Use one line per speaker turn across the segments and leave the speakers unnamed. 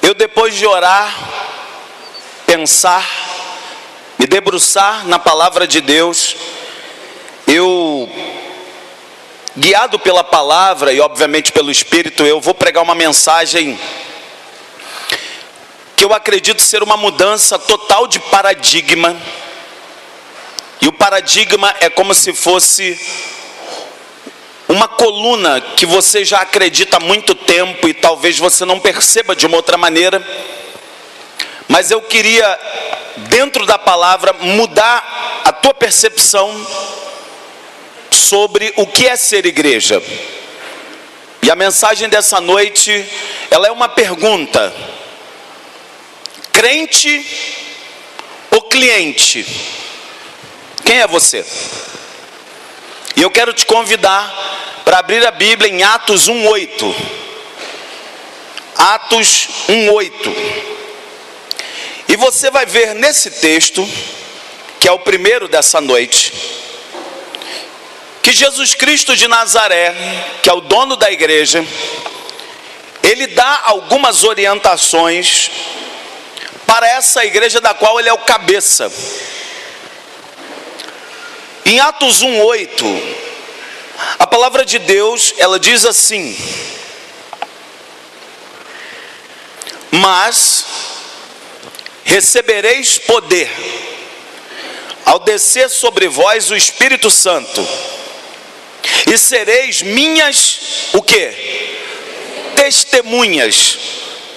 Eu, depois de orar, pensar, me debruçar na palavra de Deus, eu, guiado pela palavra e obviamente pelo Espírito, eu vou pregar uma mensagem que eu acredito ser uma mudança total de paradigma. E o paradigma é como se fosse uma coluna que você já acredita há muito tempo e talvez você não perceba de uma outra maneira. Mas eu queria, dentro da palavra, mudar a tua percepção sobre o que é ser igreja. E a mensagem dessa noite, ela é uma pergunta: crente ou cliente? Quem é você? E eu quero te convidar para abrir a Bíblia em Atos 1:8. Atos 1:8. E você vai ver nesse texto, que é o primeiro dessa noite, que Jesus Cristo de Nazaré, que é o dono da igreja, ele dá algumas orientações para essa igreja da qual ele é o cabeça. Em Atos 1:8, a palavra de Deus, ela diz assim: mas recebereis poder ao descer sobre vós o Espírito Santo, e sereis minhas, o quê? Testemunhas,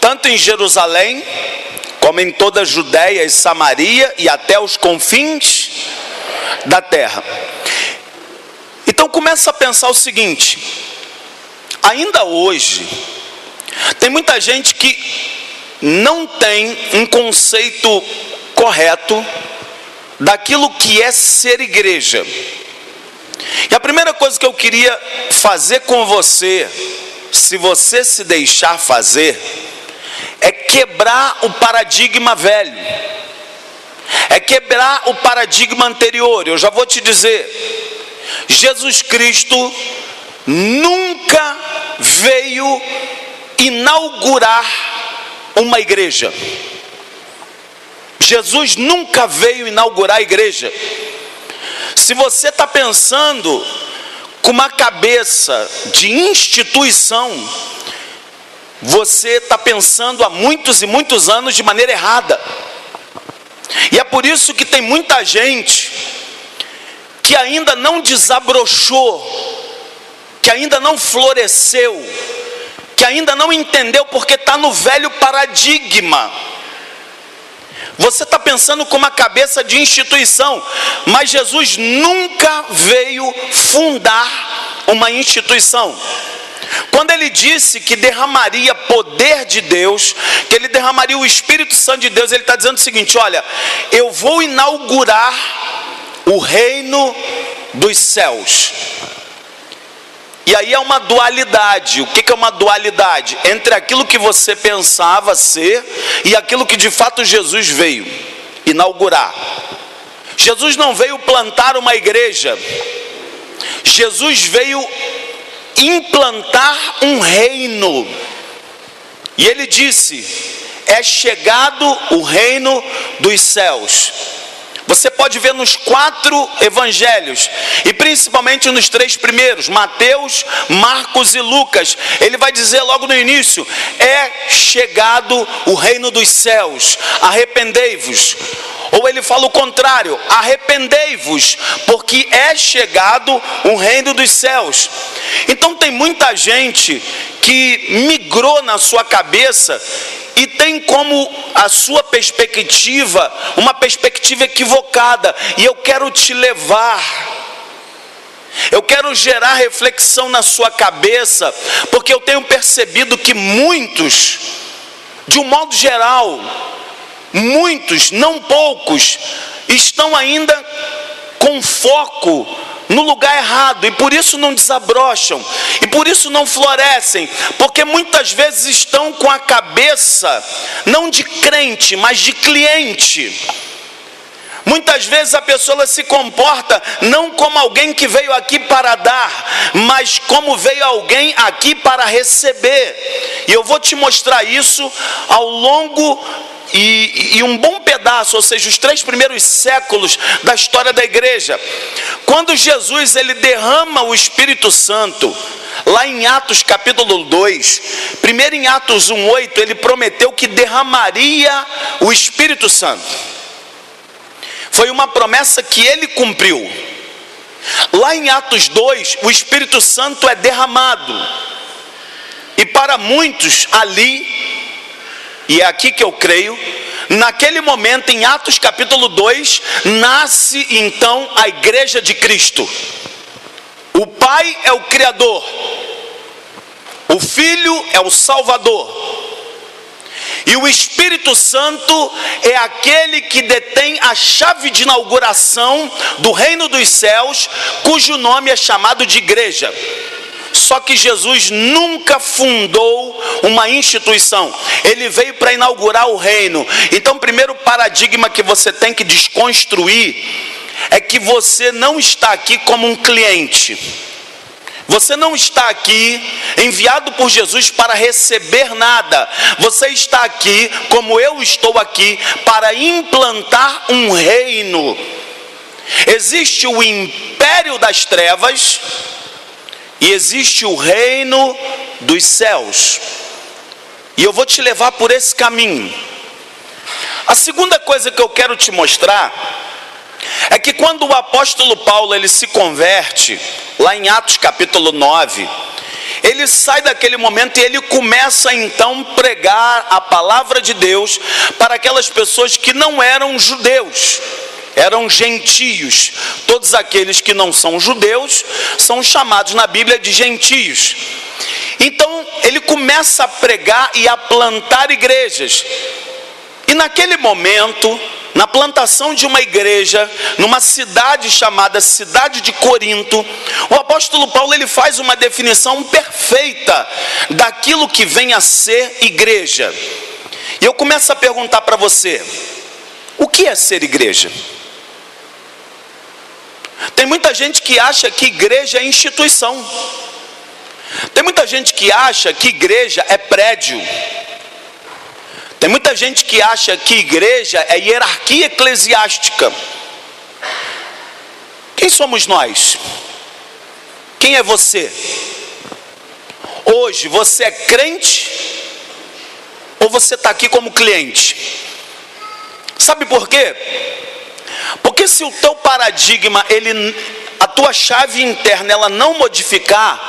tanto em Jerusalém, como em toda a Judéia e Samaria, e até os confins da terra. Então começa a pensar o seguinte: ainda hoje tem muita gente que não tem um conceito correto daquilo que é ser igreja. E a primeira coisa que eu queria fazer com você, se você se deixar fazer, é quebrar o paradigma velho, é quebrar o paradigma anterior. Eu já vou te dizer, Jesus Cristo nunca veio inaugurar uma igreja. Jesus nunca veio inaugurar a igreja. Se você está pensando com uma cabeça de instituição, você está pensando há muitos e muitos anos de maneira errada. E é por isso que tem muita gente que ainda não desabrochou, que ainda não floresceu, que ainda não entendeu, porque está no velho paradigma. Você está pensando com uma cabeça de instituição, mas Jesus nunca veio fundar uma instituição. Quando ele disse que derramaria poder de Deus, que ele derramaria o Espírito Santo de Deus, ele está dizendo o seguinte: olha, eu vou inaugurar o reino dos céus. E aí é uma dualidade. O que é uma dualidade? Entre aquilo que você pensava ser e aquilo que de fato Jesus veio inaugurar. Jesus não veio plantar uma igreja, Jesus veio implantar um reino. E ele disse: é chegado o reino dos céus. Você pode ver nos 4 evangelhos, e principalmente nos 3 primeiros, Mateus, Marcos e Lucas, ele vai dizer logo no início: é chegado o reino dos céus, arrependei-vos. Ou ele fala o contrário: arrependei-vos, porque é chegado o reino dos céus. Então tem muita gente que migrou na sua cabeça e tem como a sua perspectiva uma perspectiva equivocada. E eu quero te levar, eu quero gerar reflexão na sua cabeça, porque eu tenho percebido que muitos, de um modo geral, muitos, não poucos, estão ainda com foco no lugar errado, e por isso não desabrocham, e por isso não florescem, porque muitas vezes estão com a cabeça não de crente, mas de cliente. Muitas vezes a pessoa se comporta não como alguém que veio aqui para dar, mas como veio alguém aqui para receber. E eu vou te mostrar isso ao longo e um bom pedaço, ou seja, os 3 primeiros séculos da história da igreja. Quando Jesus ele derrama o Espírito Santo, lá em Atos capítulo 2, primeiro em Atos 1:8, ele prometeu que derramaria o Espírito Santo. Foi uma promessa que ele cumpriu. Lá em Atos 2, o Espírito Santo é derramado. E para muitos ali, e é aqui que eu creio, naquele momento em Atos capítulo 2, nasce então a igreja de Cristo. O Pai é o Criador, o Filho é o Salvador, e o Espírito Santo é aquele que detém a chave de inauguração do reino dos céus, cujo nome é chamado de igreja. Só que Jesus nunca fundou uma instituição, ele veio para inaugurar o reino. Então o primeiro paradigma que você tem que desconstruir é que você não está aqui como um cliente. Você não está aqui enviado por Jesus para receber nada. Você está aqui, como eu estou aqui, para implantar um reino. Existe o império das trevas e existe o reino dos céus. E eu vou te levar por esse caminho. A segunda coisa que eu quero te mostrar é que quando o apóstolo Paulo ele se converte, lá em Atos capítulo 9, ele sai daquele momento e ele começa então a pregar a palavra de Deus para aquelas pessoas que não eram judeus, eram gentios. Todos aqueles que não são judeus são chamados na Bíblia de gentios. Então ele começa a pregar e a plantar igrejas. E naquele momento, na plantação de uma igreja, numa cidade chamada cidade de Corinto, o apóstolo Paulo ele faz uma definição perfeita daquilo que vem a ser igreja. E eu começo a perguntar para você, o que é ser igreja? Tem muita gente que acha que igreja é instituição. Tem muita gente que acha que igreja é prédio. Tem muita gente que acha que igreja é hierarquia eclesiástica. Quem somos nós? Quem é você? Hoje você é crente ou você está aqui como cliente? Sabe por quê? Porque se o teu paradigma, a tua chave interna, ela não modificar,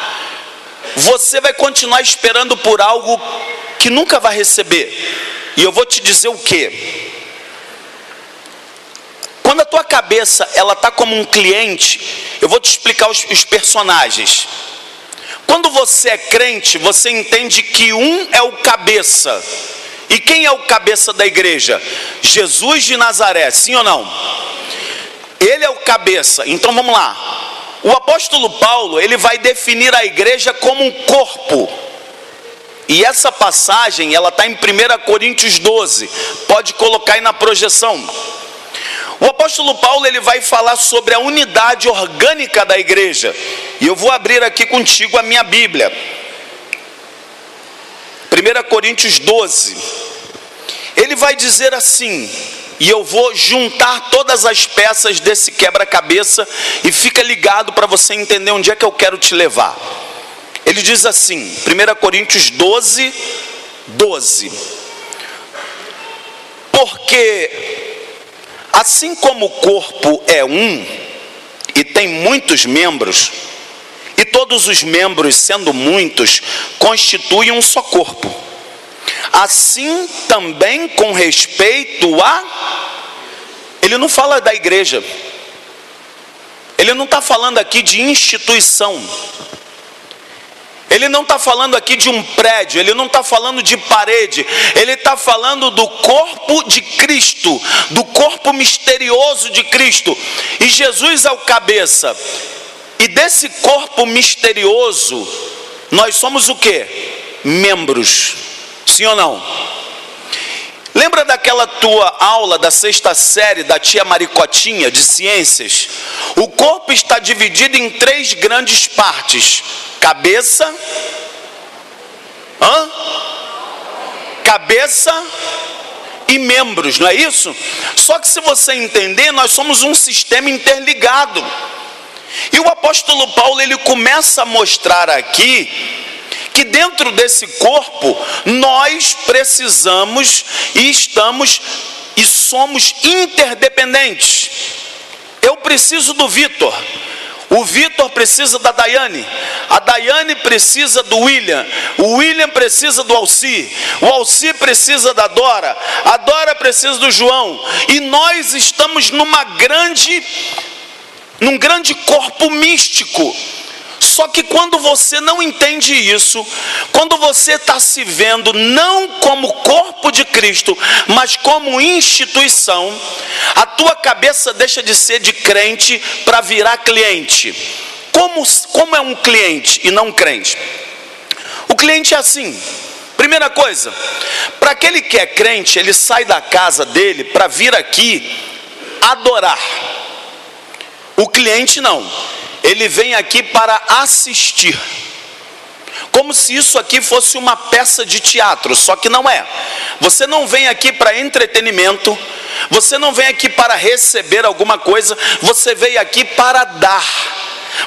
você vai continuar esperando por algo que nunca vai receber. E eu vou te dizer o que? Quando a tua cabeça ela está como um cliente, eu vou te explicar os personagens. Quando você é crente, você entende que um é o cabeça. E quem é o cabeça da igreja? Jesus de Nazaré, sim ou não? Ele é o cabeça. Então vamos lá. O apóstolo Paulo, ele vai definir a igreja como um corpo. E essa passagem, ela está em 1 Coríntios 12. Pode colocar aí na projeção. O apóstolo Paulo, ele vai falar sobre a unidade orgânica da igreja. E eu vou abrir aqui contigo a minha Bíblia. 1 Coríntios 12. Ele vai dizer assim, e eu vou juntar todas as peças desse quebra-cabeça, e fica ligado para você entender onde é que eu quero te levar. Ele diz assim, 1 Coríntios 12, 12. Porque assim como o corpo é um e tem muitos membros, e todos os membros, sendo muitos, constituem um só corpo, assim também com respeito a... Ele não fala da igreja, ele não está falando aqui de instituição, ele não está falando aqui de um prédio, ele não está falando de parede, ele está falando do corpo de Cristo, do corpo misterioso de Cristo. E Jesus é o cabeça. E desse corpo misterioso, nós somos o quê? Membros. Sim ou não? Lembra daquela tua aula da 6ª série da tia Maricotinha de ciências? O corpo está dividido em 3 grandes partes: cabeça, cabeça e membros, não é isso? Só que se você entender, nós somos um sistema interligado. E o apóstolo Paulo, ele começa a mostrar aqui que dentro desse corpo nós precisamos e estamos e somos interdependentes. Eu preciso do Vitor, o Vitor precisa da Daiane, a Daiane precisa do William, o William precisa do Alci, o Alci precisa da Dora, a Dora precisa do João, e nós estamos num grande corpo místico. Só que quando você não entende isso, quando você está se vendo não como corpo de Cristo, mas como instituição, a tua cabeça deixa de ser de crente para virar cliente. Como é um cliente e não um crente? O cliente é assim. Primeira coisa, para aquele que é crente, ele sai da casa dele para vir aqui adorar. O cliente não. Ele vem aqui para assistir, como se isso aqui fosse uma peça de teatro, só que não é. Você não vem aqui para entretenimento, você não vem aqui para receber alguma coisa, você veio aqui para dar.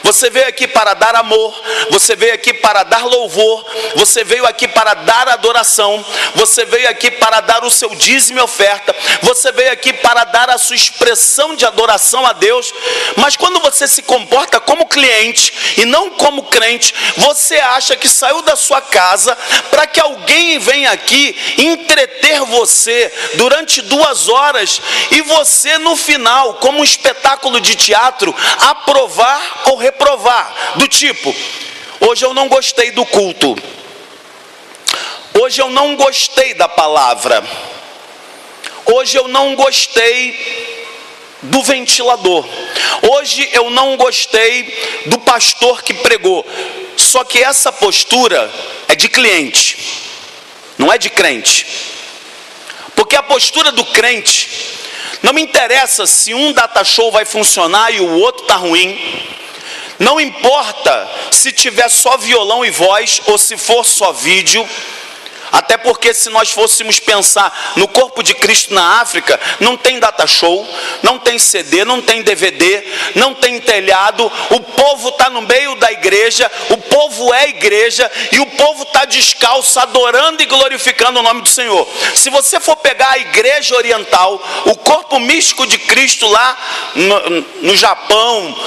Você veio aqui para dar amor, você veio aqui para dar louvor, você veio aqui para dar adoração, você veio aqui para dar o seu dízimo e oferta, você veio aqui para dar a sua expressão de adoração a Deus. Mas quando você se comporta como cliente e não como crente, você acha que saiu da sua casa para que alguém venha aqui entreter você durante 2 horas e você no final, como um espetáculo de teatro, aprovar ou reprovar, do tipo: hoje eu não gostei do culto, hoje eu não gostei da palavra, hoje eu não gostei do ventilador, hoje eu não gostei do pastor que pregou. Só que essa postura é de cliente, não é de crente. Porque a postura do crente, não me interessa se um data show vai funcionar e o outro está ruim, não importa se tiver só violão e voz ou se for só vídeo. Até porque se nós fôssemos pensar no corpo de Cristo na África, não tem data show, não tem CD, não tem DVD, não tem telhado, o povo está no meio da igreja, o povo é igreja e o povo está descalço, adorando e glorificando o nome do Senhor. Se você for pegar a igreja oriental, o corpo místico de Cristo lá no Japão,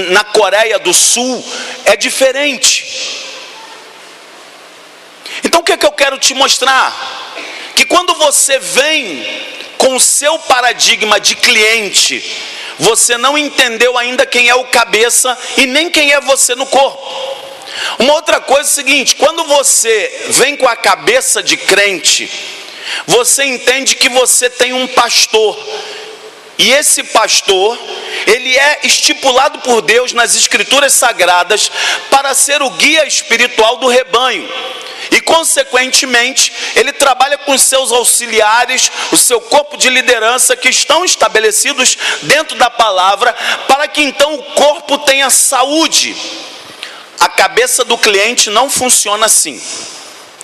na Coreia do Sul, é diferente. Então o que é que eu quero te mostrar? Que quando você vem com o seu paradigma de cliente, você não entendeu ainda quem é o cabeça e nem quem é você no corpo. Uma outra coisa é o seguinte: quando você vem com a cabeça de crente, você entende que você tem um pastor. E esse pastor, ele é estipulado por Deus nas Escrituras Sagradas para ser o guia espiritual do rebanho. E consequentemente, ele trabalha com seus auxiliares, o seu corpo de liderança que estão estabelecidos dentro da palavra, para que então o corpo tenha saúde. A cabeça do cliente não funciona assim.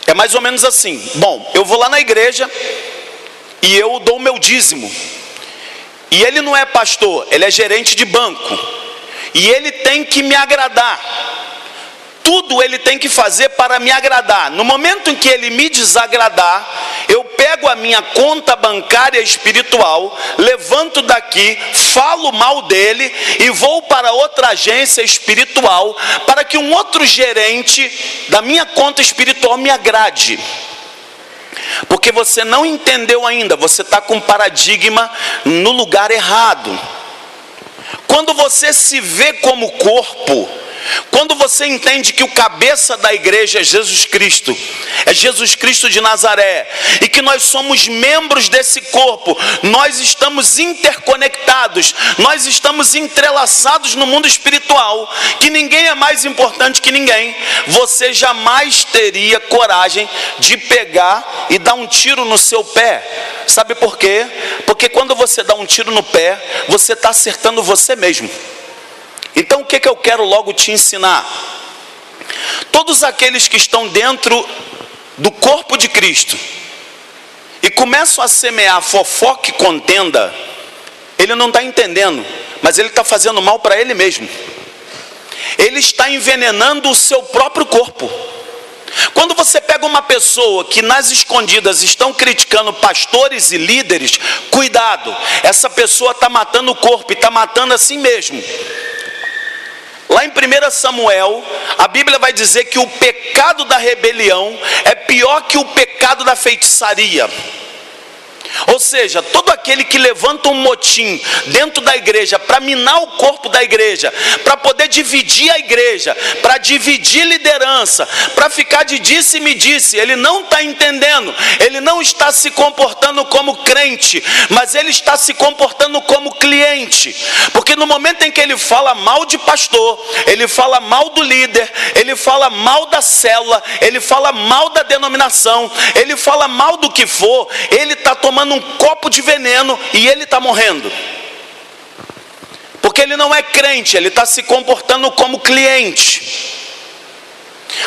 É mais ou menos assim: bom, eu vou lá na igreja e eu dou o meu dízimo. E ele não é pastor, ele é gerente de banco. E ele tem que me agradar. Tudo ele tem que fazer para me agradar. No momento em que ele me desagradar, eu pego a minha conta bancária espiritual, levanto daqui, falo mal dele e vou para outra agência espiritual para que um outro gerente da minha conta espiritual me agrade. Porque você não entendeu ainda, você está com um paradigma no lugar errado. Quando você se vê como corpo, Quando você entende que o cabeça da igreja é Jesus Cristo de Nazaré, e que nós somos membros desse corpo, nós estamos interconectados, nós estamos entrelaçados no mundo espiritual, que ninguém é mais importante que ninguém, você jamais teria coragem de pegar e dar um tiro no seu pé. Sabe por quê? Porque quando você dá um tiro no pé, você está acertando você mesmo. Então o que eu quero logo te ensinar? Todos aqueles que estão dentro do corpo de Cristo e começam a semear fofoca e contenda, ele não está entendendo, mas ele está fazendo mal para ele mesmo. Ele está envenenando o seu próprio corpo. Quando você pega uma pessoa que nas escondidas estão criticando pastores e líderes, cuidado, essa pessoa está matando o corpo e está matando a si mesmo. Lá em 1 Samuel, a Bíblia vai dizer que o pecado da rebelião é pior que o pecado da feitiçaria. Ou seja, todo aquele que levanta um motim dentro da igreja para minar o corpo da igreja, para poder dividir a igreja, para dividir liderança, para ficar de disse e me disse, ele não está entendendo, ele não está se comportando como crente, mas ele está se comportando como cliente, porque no momento em que ele fala mal de pastor, ele fala mal do líder, ele fala mal da célula, ele fala mal da denominação, ele fala mal do que for, ele está tomando um copo de veneno e ele está morrendo, porque ele não é crente, ele está se comportando como cliente.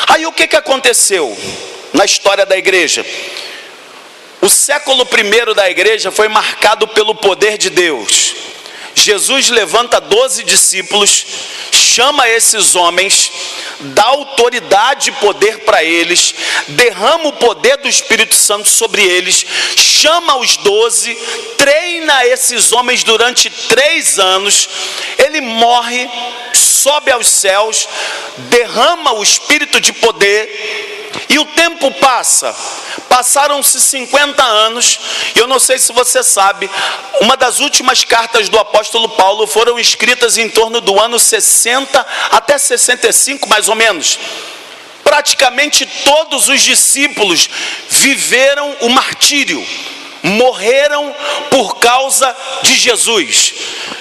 Aí o que aconteceu na história da igreja? O século I da igreja foi marcado pelo poder de Deus. Jesus levanta 12 discípulos, chama esses homens, dá autoridade e poder para eles, derrama o poder do Espírito Santo sobre eles, chama os 12, treina esses homens durante 3 anos, ele morre, sobe aos céus, derrama o Espírito de poder, e o tempo passa. Passaram-se 50 anos, e eu não sei se você sabe, uma das últimas cartas do apóstolo Paulo foram escritas em torno do ano 60 até 65 mais ou menos. Praticamente todos os discípulos viveram o martírio, morreram por causa de Jesus.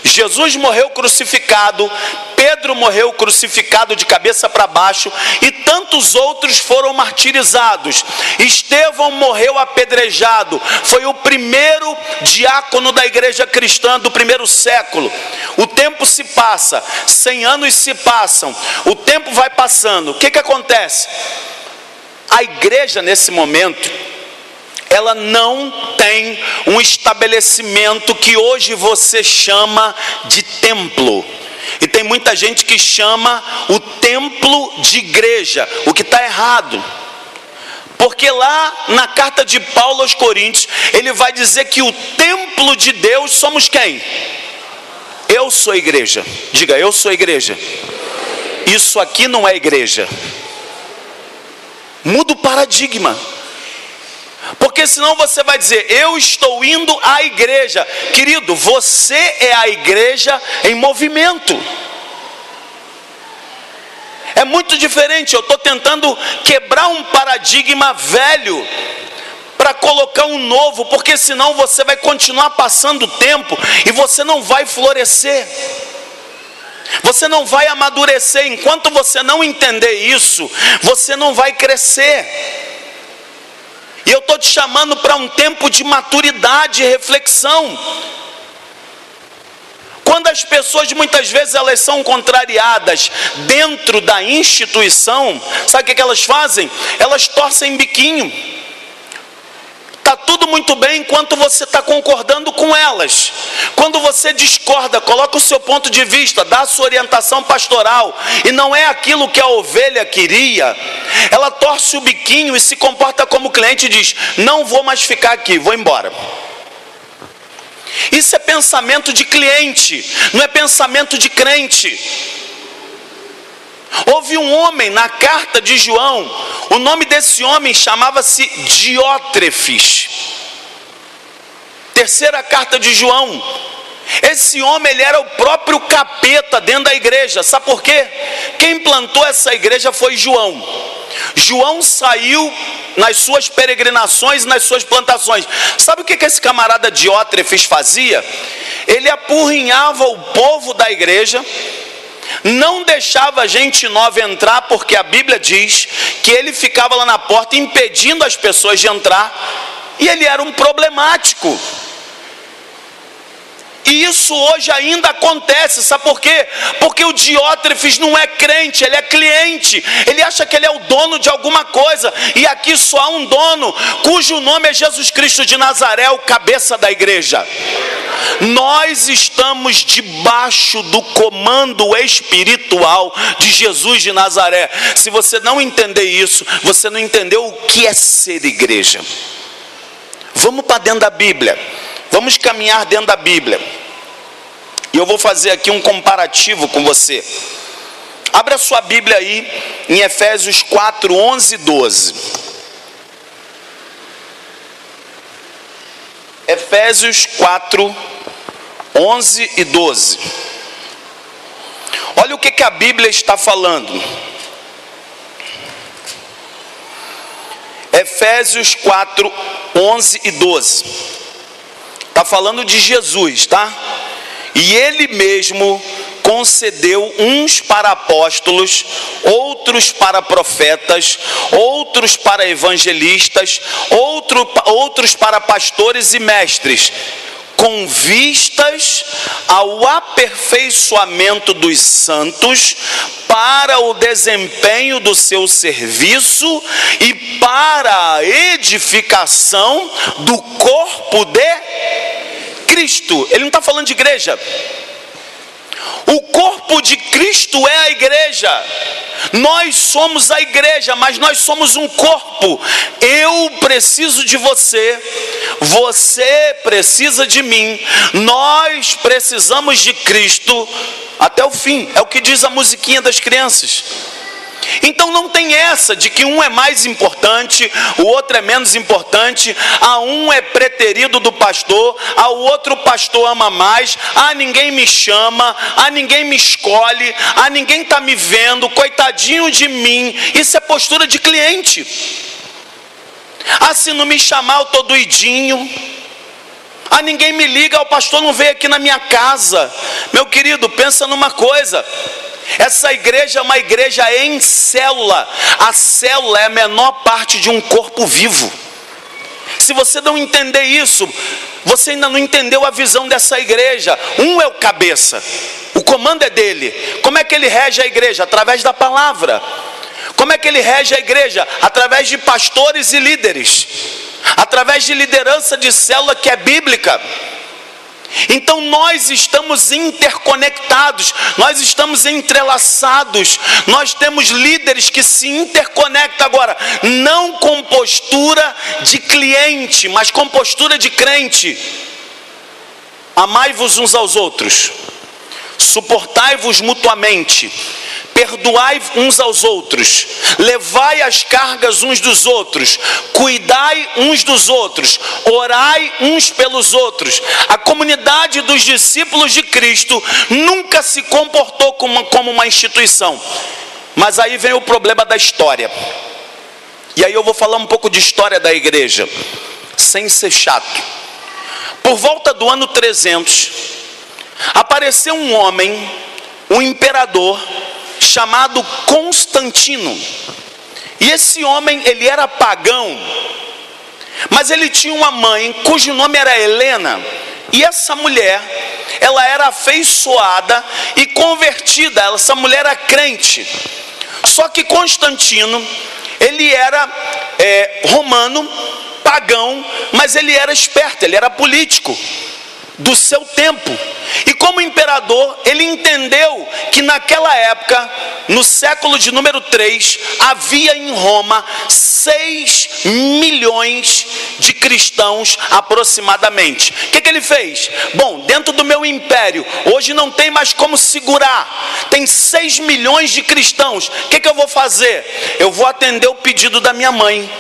Jesus morreu crucificado, Pedro morreu crucificado de cabeça para baixo, e tantos outros foram martirizados. Estevão morreu apedrejado, foi o primeiro diácono da igreja cristã do primeiro século. O tempo se passa, 100 anos se passam, o tempo vai passando. O que acontece? A igreja nesse momento, ela não tem um estabelecimento que hoje você chama de templo. E tem muita gente que chama o templo de igreja, o que está errado. Porque lá na carta de Paulo aos Coríntios, ele vai dizer que o templo de Deus somos quem? Eu sou igreja. Diga, eu sou igreja. Isso aqui não é igreja. Muda o paradigma. Porque senão você vai dizer, eu estou indo à igreja. Querido, você é a igreja em movimento. É muito diferente. Eu estou tentando quebrar um paradigma velho para colocar um novo, porque senão você vai continuar passando o tempo e você não vai florescer. Você não vai amadurecer. Enquanto você não entender isso, você não vai crescer. E eu estou te chamando para um tempo de maturidade e reflexão. Quando as pessoas muitas vezes elas são contrariadas dentro da instituição, sabe o que elas fazem? Elas torcem biquinho. Está tudo muito bem enquanto você está concordando com elas. Quando você discorda, coloca o seu ponto de vista, dá a sua orientação pastoral, e não é aquilo que a ovelha queria, ela torce o biquinho e se comporta como cliente e diz, não vou mais ficar aqui, vou embora. Isso é pensamento de cliente, não é pensamento de crente. Houve um homem na carta de João, o nome desse homem chamava-se Diótrefes. Terceira carta de João. Esse homem, ele era o próprio capeta dentro da igreja. Sabe por quê? Quem plantou essa igreja foi João. João saiu nas suas peregrinações, nas suas plantações. Sabe o que esse camarada Diótrefes fazia? Ele apurrinhava o povo da igreja, não deixava gente nova entrar, porque a Bíblia diz que ele ficava lá na porta impedindo as pessoas de entrar, e ele era um problemático. E isso hoje ainda acontece, sabe por quê? Porque o Diótrefes não é crente, ele é cliente. Ele acha que ele é o dono de alguma coisa. E aqui só há um dono, cujo nome é Jesus Cristo de Nazaré, o cabeça da igreja. Nós estamos debaixo do comando espiritual de Jesus de Nazaré. Se você não entender isso, você não entendeu o que é ser igreja. Vamos para dentro da Bíblia. Vamos caminhar dentro da Bíblia. E eu vou fazer aqui um comparativo com você. Abra sua Bíblia aí em Efésios 4, 11 e 12. Efésios 4, 11 e 12. Olha o que a Bíblia está falando. Efésios 4, 11 e 12. Está falando de Jesus, tá? E ele mesmo concedeu uns para apóstolos, outros para profetas, outros para evangelistas, outros para pastores e mestres, com vistas ao aperfeiçoamento dos santos, para o desempenho do seu serviço e para a edificação do corpo de Cristo. Ele não está falando de igreja. O corpo de Cristo é a igreja. Nós somos a igreja, mas nós somos um corpo. Eu preciso de você, você precisa de mim, nós precisamos de Cristo até o fim. É o que diz a musiquinha das crianças. Então não tem essa de que um é mais importante, o outro é menos importante, a um é preterido do pastor, ao outro o pastor ama mais, ninguém me chama, ninguém me escolhe, ninguém está me vendo, coitadinho de mim. Isso é postura de cliente. Se não me chamar eu estou doidinho. Ninguém me liga, o pastor não veio aqui na minha casa. Meu querido, pensa numa coisa. Essa igreja é uma igreja em célula. A célula é a menor parte de um corpo vivo. Se você não entender isso, você ainda não entendeu a visão dessa igreja. Um é o cabeça, o comando é dele. Como é que ele rege a igreja? Através da palavra. Como é que ele rege a igreja? Através de pastores e líderes, através de liderança de célula que é bíblica. Então nós estamos interconectados, nós estamos entrelaçados, nós temos líderes que se interconectam agora, não com postura de cliente, mas com postura de crente. Amai-vos uns aos outros, suportai-vos mutuamente, perdoai uns aos outros, levai as cargas uns dos outros, cuidai uns dos outros, orai uns pelos outros. A comunidade dos discípulos de Cristo nunca se comportou como uma instituição. Mas aí vem o problema da história. E aí eu vou falar um pouco de história da igreja, sem ser chato. Por volta do ano 300, apareceu um homem, um imperador, chamado Constantino. E esse homem, ele era pagão, mas ele tinha uma mãe cujo nome era Helena. E essa mulher, ela era afeiçoada e convertida. Essa mulher era crente. Só que Constantino, ele era romano, pagão, mas ele era esperto, ele era político do seu tempo. E como imperador, ele entendeu que naquela época, no século de número 3, havia em Roma 6 milhões de cristãos aproximadamente. O que ele fez? Bom, dentro do meu império, hoje não tem mais como segurar, tem 6 milhões de cristãos. O que eu vou fazer? Eu vou atender o pedido da minha mãe.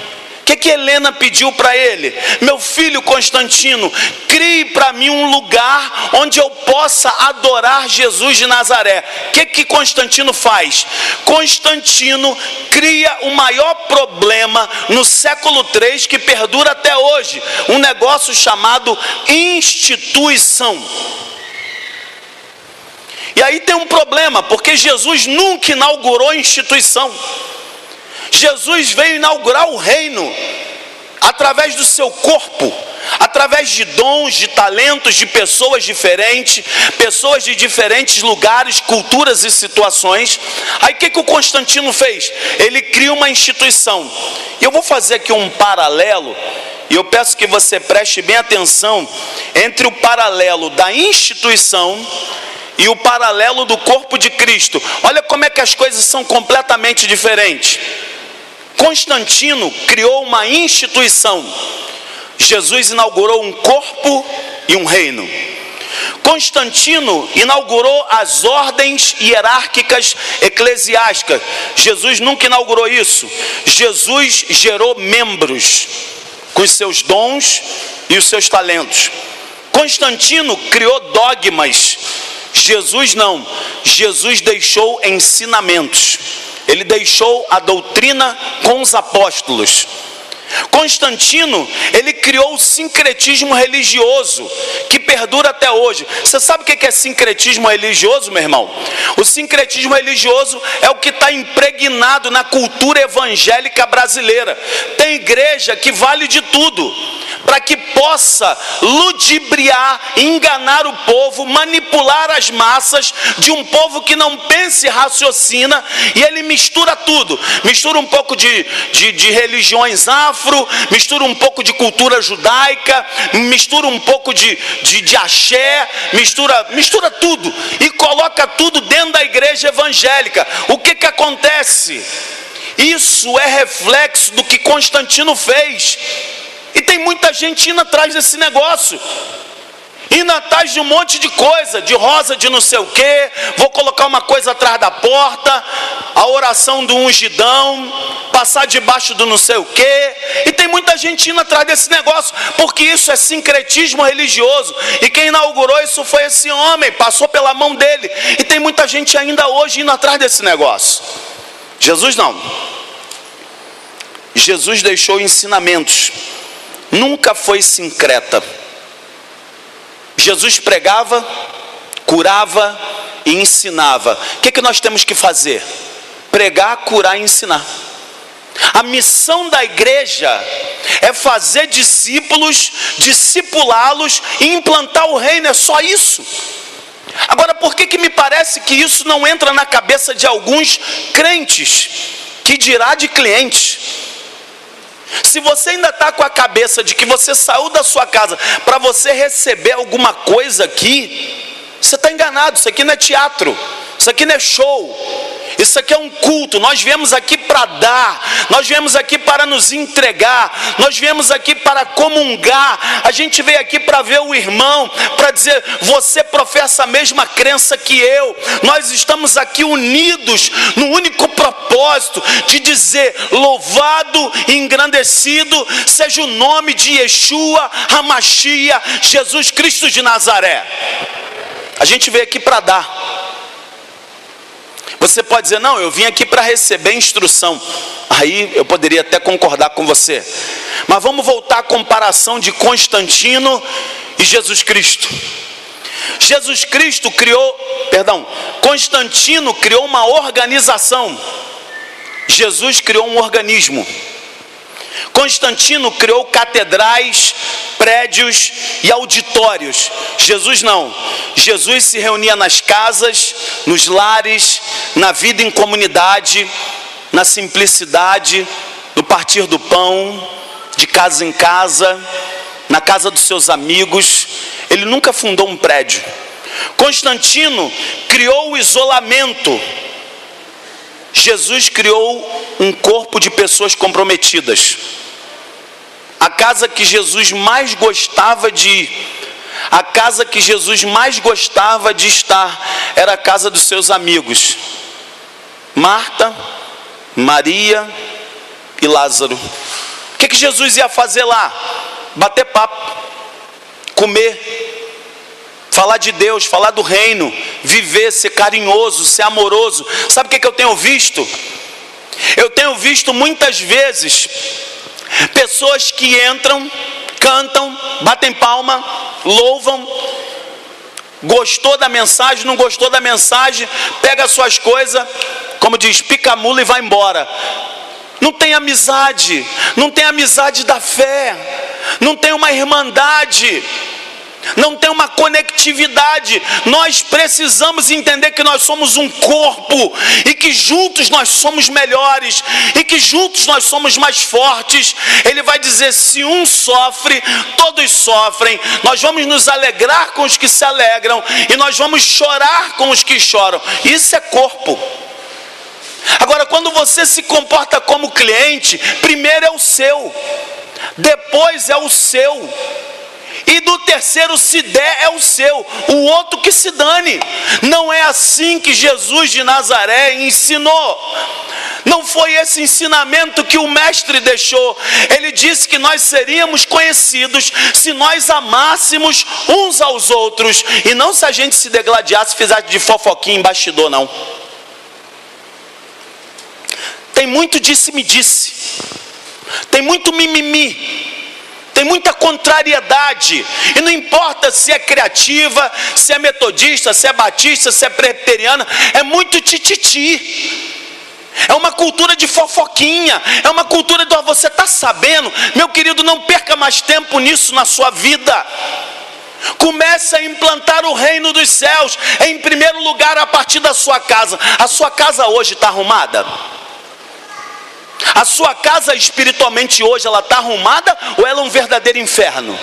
O que Helena pediu para ele? Meu filho Constantino, crie para mim um lugar onde eu possa adorar Jesus de Nazaré. O que Constantino faz? Constantino cria o maior problema no século III que perdura até hoje, um negócio chamado instituição. E aí tem um problema, porque Jesus nunca inaugurou instituição. Jesus veio inaugurar o reino através do seu corpo, através de dons, de talentos, de pessoas diferentes, pessoas de diferentes lugares, culturas e situações. Aí o que o Constantino fez? Ele cria uma instituição. E eu vou fazer aqui um paralelo, e eu peço que você preste bem atenção entre o paralelo da instituição e o paralelo do corpo de Cristo. Olha como é que as coisas são completamente diferentes. Constantino criou uma instituição. Jesus inaugurou um corpo e um reino. Constantino inaugurou as ordens hierárquicas eclesiásticas. Jesus nunca inaugurou isso. Jesus gerou membros com os seus dons e os seus talentos. Constantino criou dogmas. Jesus não. Jesus deixou ensinamentos. Ele deixou a doutrina com os apóstolos. Constantino, ele criou o sincretismo religioso, que perdura até hoje. Você sabe o que é sincretismo religioso, meu irmão? O sincretismo religioso é o que está impregnado na cultura evangélica brasileira. Tem igreja que vale de tudo, para que possa ludibriar, enganar o povo, manipular as massas de um povo que não pensa e raciocina, e ele mistura tudo. Mistura um pouco de religiões afro, mistura um pouco de cultura judaica, mistura um pouco de axé, mistura tudo e coloca tudo dentro da igreja evangélica. O que acontece? Isso é reflexo do que Constantino fez. E tem muita gente indo atrás desse negócio, indo atrás de um monte de coisa, de rosa de não sei o que, vou colocar uma coisa atrás da porta, a oração do ungidão, passar debaixo do não sei o que, e tem muita gente indo atrás desse negócio, porque isso é sincretismo religioso, e quem inaugurou isso foi esse homem, passou pela mão dele, e tem muita gente ainda hoje indo atrás desse negócio. Jesus não. Jesus deixou ensinamentos, nunca foi sincreta. Jesus pregava, curava e ensinava. O que nós temos que fazer? Pregar, curar e ensinar. A missão da igreja é fazer discípulos, discipulá-los e implantar o reino, é só isso. Agora, por que me parece que isso não entra na cabeça de alguns crentes, que dirá de clientes? Se você ainda está com a cabeça de que você saiu da sua casa para você receber alguma coisa aqui, você está enganado. Isso aqui não é teatro, isso aqui não é show, isso aqui é um culto. Nós viemos aqui para dar, nós viemos aqui para nos entregar, nós viemos aqui para comungar. A gente veio aqui para ver o irmão, para dizer, você professa a mesma crença que eu. Nós estamos aqui unidos no único propósito de dizer, louvado e engrandecido seja o nome de Yeshua HaMashiach, Jesus Cristo de Nazaré. A gente veio aqui para dar. Você pode dizer, não, eu vim aqui para receber instrução. Aí eu poderia até concordar com você. Mas vamos voltar à comparação de Constantino e Jesus Cristo. Constantino criou uma organização. Jesus criou um organismo. Constantino criou catedrais, prédios e auditórios. Jesus não. Jesus se reunia nas casas, nos lares, na vida em comunidade, na simplicidade, no partir do pão, de casa em casa, na casa dos seus amigos. Ele nunca fundou um prédio. Constantino criou o isolamento. Jesus criou um corpo de pessoas comprometidas. A casa que Jesus mais gostava de ir, a casa que Jesus mais gostava de estar, era a casa dos seus amigos. Marta, Maria e Lázaro. que Jesus ia fazer lá? Bater papo, comer, falar de Deus, falar do reino, viver, ser carinhoso, ser amoroso. Sabe o que eu tenho visto? Eu tenho visto muitas vezes pessoas que entram, cantam, batem palma, louvam, gostou da mensagem, não gostou da mensagem, pega as suas coisas, como diz, pica a mula e vai embora. Não tem amizade, não tem amizade da fé, não tem uma irmandade, não tem uma conectividade. Nós precisamos entender que nós somos um corpo, e que juntos nós somos melhores, e que juntos nós somos mais fortes. Ele vai dizer, se um sofre, todos sofrem. Nós vamos nos alegrar com os que se alegram, e nós vamos chorar com os que choram. Isso é corpo. Agora, quando você se comporta como cliente, primeiro é o seu, depois é o seu, e do terceiro, se der, é o seu, o outro que se dane. Não é assim que Jesus de Nazaré ensinou. Não foi esse ensinamento que o mestre deixou. Ele disse que nós seríamos conhecidos se nós amássemos uns aos outros, e não se a gente se degladiasse, fizesse de fofoquinha em bastidor, não. Tem muito disse-me-disse, tem muito mimimi, tem muita contrariedade, e não importa se é criativa, se é metodista, se é batista, se é presbiteriana, é muito tititi. É uma cultura de fofoquinha, é uma cultura de você está sabendo. Meu querido, não perca mais tempo nisso na sua vida. Comece a implantar o reino dos céus, em primeiro lugar, a partir da sua casa. A sua casa hoje está arrumada? A sua casa espiritualmente hoje, ela está arrumada, ou ela é um verdadeiro inferno?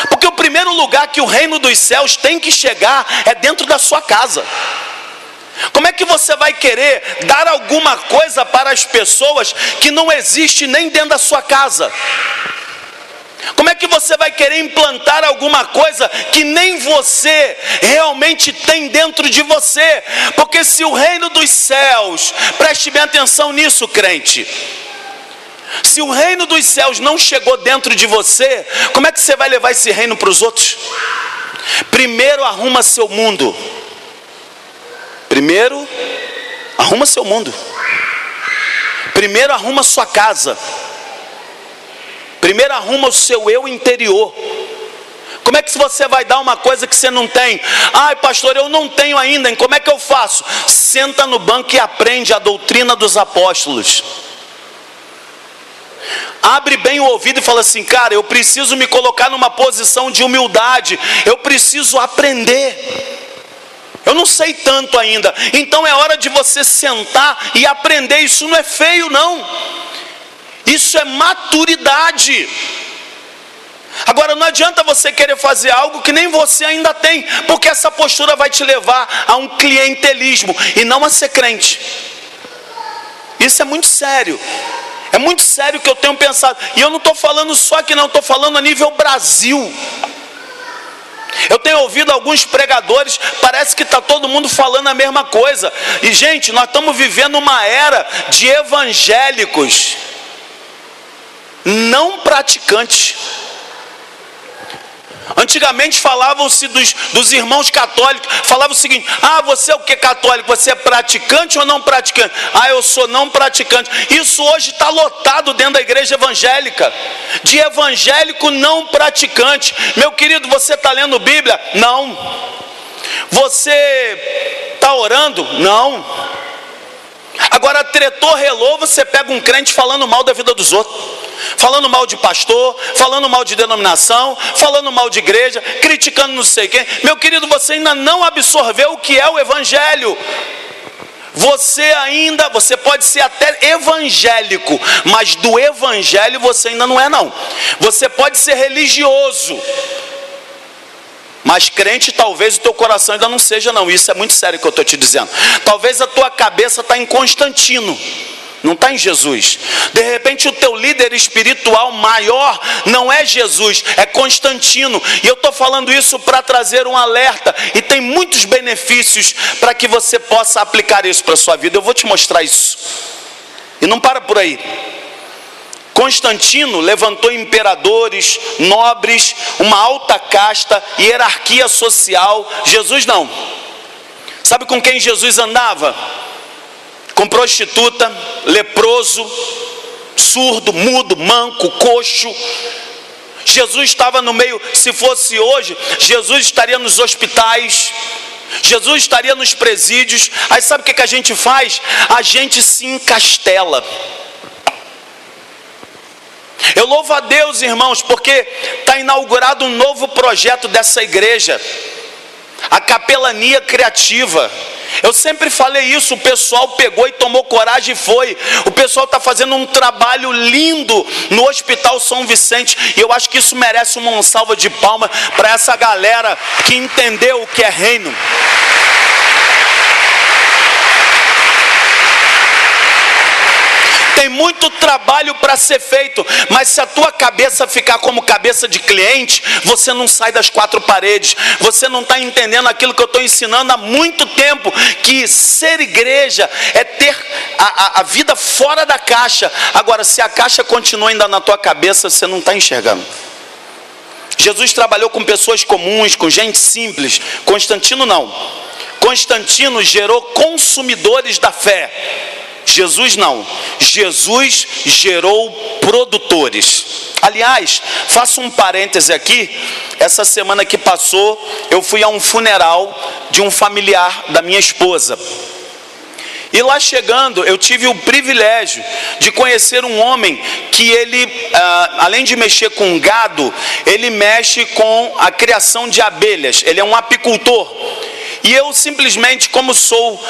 Porque o primeiro lugar que o reino dos céus tem que chegar é dentro da sua casa. Como é que você vai querer dar alguma coisa para as pessoas que não existe nem dentro da sua casa? Como é que você vai querer implantar alguma coisa que nem você realmente tem dentro de você? Porque se o reino dos céus, preste bem atenção nisso, crente, se o reino dos céus não chegou dentro de você, como é que você vai levar esse reino para os outros? Primeiro arruma seu mundo. Primeiro arruma seu mundo. Primeiro arruma sua casa. Primeiro arruma o seu eu interior. Como é que você vai dar uma coisa que você não tem? Ai, pastor, eu não tenho ainda, como é que eu faço? Senta no banco e aprende a doutrina dos apóstolos. Abre bem o ouvido e fala assim, cara, eu preciso me colocar numa posição de humildade, eu preciso aprender. Eu não sei tanto ainda, então é hora de você sentar e aprender. Isso não é feio, não. Isso é maturidade. Agora, não adianta você querer fazer algo que nem você ainda tem, porque essa postura vai te levar a um clientelismo e não a ser crente. Isso é muito sério. É muito sério o que eu tenho pensado. E eu não estou falando só aqui não, estou falando a nível Brasil. Eu tenho ouvido alguns pregadores, parece que está todo mundo falando a mesma coisa. E gente, nós estamos vivendo uma era de evangélicos não praticantes. Antigamente falavam-se dos irmãos católicos, falavam o seguinte, você é o que católico? Você é praticante ou não praticante? Eu sou não praticante. Isso hoje está lotado dentro da igreja evangélica, de evangélico não praticante. Meu querido, você está lendo Bíblia? Não. Você está orando? Não. Agora, tretou, relou, você pega um crente falando mal da vida dos outros, falando mal de pastor, falando mal de denominação, falando mal de igreja, criticando não sei quem. Meu querido, você ainda não absorveu o que é o evangelho. Você pode ser até evangélico, mas do evangelho você ainda não é, não. Você pode ser religioso, mas crente talvez o teu coração ainda não seja, não. Isso é muito sério que eu estou te dizendo. Talvez a tua cabeça está em Constantino, não está em Jesus. De repente o teu líder espiritual maior não é Jesus, é Constantino. E eu estou falando isso para trazer um alerta. E tem muitos benefícios para que você possa aplicar isso para a sua vida. Eu vou te mostrar isso. E não para por aí. Constantino levantou imperadores, nobres, uma alta casta, hierarquia social. Jesus não. Sabe com quem Jesus andava? Com prostituta, leproso, surdo, mudo, manco, coxo. Jesus estava no meio. Se fosse hoje, Jesus estaria nos hospitais, Jesus estaria nos presídios. Aí sabe o que a gente faz? A gente se encastela. Eu louvo a Deus, irmãos, porque está inaugurado um novo projeto dessa igreja, a capelania criativa. Eu sempre falei isso, o pessoal pegou e tomou coragem e foi. O pessoal está fazendo um trabalho lindo no Hospital São Vicente, e eu acho que isso merece uma salva de palmas para essa galera que entendeu o que é reino. Tem muito trabalho para ser feito, mas se a tua cabeça ficar como cabeça de cliente, você não sai das quatro paredes. Você não está entendendo aquilo que eu estou ensinando há muito tempo, que ser igreja é ter a vida fora da caixa. Agora, se a caixa continua ainda na tua cabeça, você não está enxergando. Jesus trabalhou com pessoas comuns, com gente simples. Constantino não. Constantino gerou consumidores da fé. Jesus não. Jesus gerou produtores. Aliás, faço um parêntese aqui. Essa semana que passou, eu fui a um funeral de um familiar da minha esposa. E lá chegando, eu tive o privilégio de conhecer um homem que ele, além de mexer com gado, ele mexe com a criação de abelhas. Ele é um apicultor. E eu simplesmente, como sou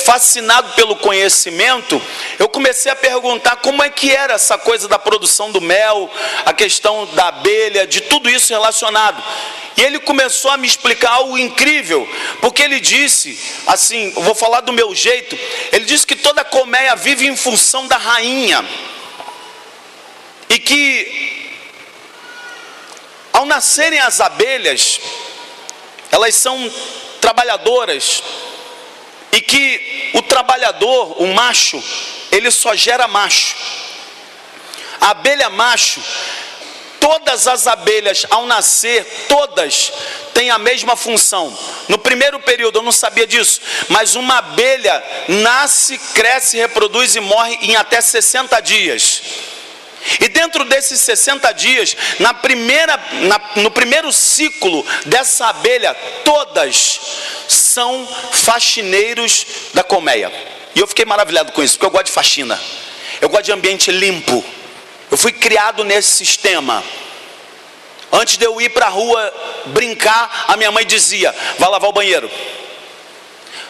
fascinado pelo conhecimento, eu comecei a perguntar como é que era essa coisa da produção do mel, a questão da abelha, de tudo isso relacionado. E ele começou a me explicar algo incrível, porque ele disse, assim, eu vou falar do meu jeito, ele disse que toda colmeia vive em função da rainha, e que ao nascerem as abelhas, elas são trabalhadoras, e que o trabalhador, o macho, ele só gera macho. A abelha macho, todas as abelhas ao nascer, todas têm a mesma função. No primeiro período eu não sabia disso, mas uma abelha nasce, cresce, reproduz e morre em até 60 dias. E dentro desses 60 dias, no primeiro ciclo dessa abelha, todas são faxineiros da colmeia. E eu fiquei maravilhado com isso, porque eu gosto de faxina, eu gosto de ambiente limpo. Eu fui criado nesse sistema. Antes de eu ir para a rua brincar, a minha mãe dizia: vai lavar o banheiro,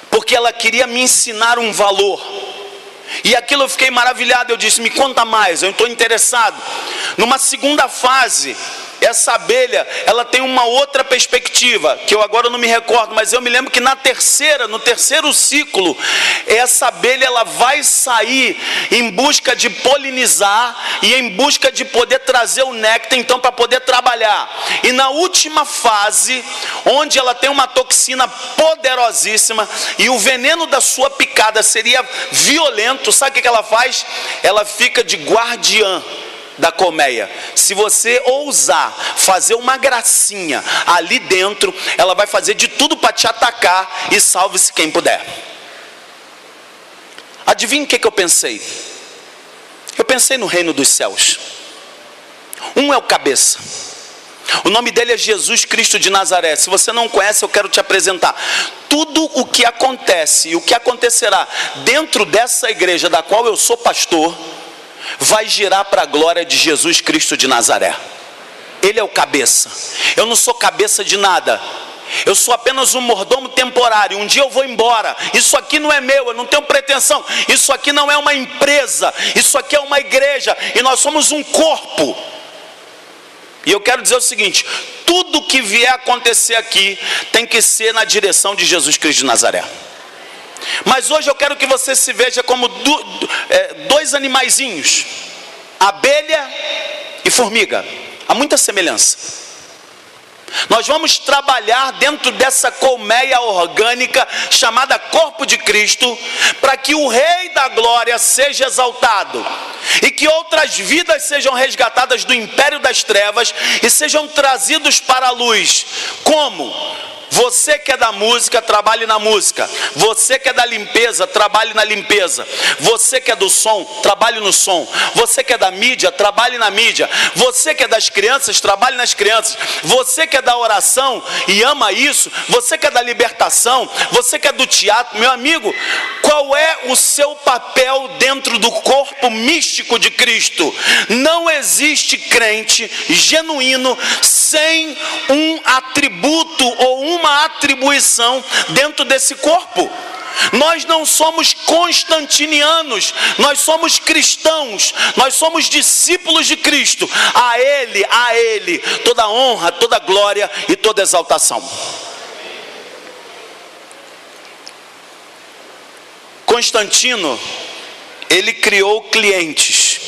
porque ela queria me ensinar um valor. E aquilo eu fiquei maravilhado. Eu disse: me conta mais, eu estou interessado. Numa segunda fase, essa abelha, ela tem uma outra perspectiva, que eu agora não me recordo, mas eu me lembro que no terceiro ciclo, essa abelha, ela vai sair em busca de polinizar e em busca de poder trazer o néctar, então, para poder trabalhar. E na última fase, onde ela tem uma toxina poderosíssima e o veneno da sua picada seria violento, sabe o que ela faz? Ela fica de guardiã da colmeia. Se você ousar fazer uma gracinha ali dentro, ela vai fazer de tudo para te atacar, e salve-se quem puder. Adivinha o que eu pensei? Eu pensei no reino dos céus. Um é o cabeça. O nome dele é Jesus Cristo de Nazaré. Se você não conhece, eu quero te apresentar. Tudo o que acontece e o que acontecerá dentro dessa igreja da qual eu sou pastor, vai girar para a glória de Jesus Cristo de Nazaré. Ele é o cabeça. Eu não sou cabeça de nada. Eu sou apenas um mordomo temporário. Um dia eu vou embora. Isso aqui não é meu, eu não tenho pretensão. Isso aqui não é uma empresa. Isso aqui é uma igreja. E nós somos um corpo. E eu quero dizer o seguinte: tudo que vier acontecer aqui tem que ser na direção de Jesus Cristo de Nazaré. Mas hoje eu quero que você se veja como dois animaizinhos, abelha e formiga. Há muita semelhança. Nós vamos trabalhar dentro dessa colmeia orgânica chamada corpo de Cristo, para que o Rei da Glória seja exaltado e que outras vidas sejam resgatadas do império das trevas e sejam trazidos para a luz. Como? Você que é da música, trabalhe na música. Você que é da limpeza, trabalhe na limpeza. Você que é do som, trabalhe no som. Você que é da mídia, trabalhe na mídia. Você que é das crianças, trabalhe nas crianças. Você que é da oração e ama isso. Você que é da libertação. Você que é do teatro. Meu amigo, qual é o seu papel dentro do corpo místico de Cristo? Não existe crente genuíno sem um atributo ou uma atribuição dentro desse corpo. Nós não somos constantinianos, nós somos cristãos, nós somos discípulos de Cristo. A Ele, toda honra, toda glória e toda exaltação. Constantino, ele criou clientes.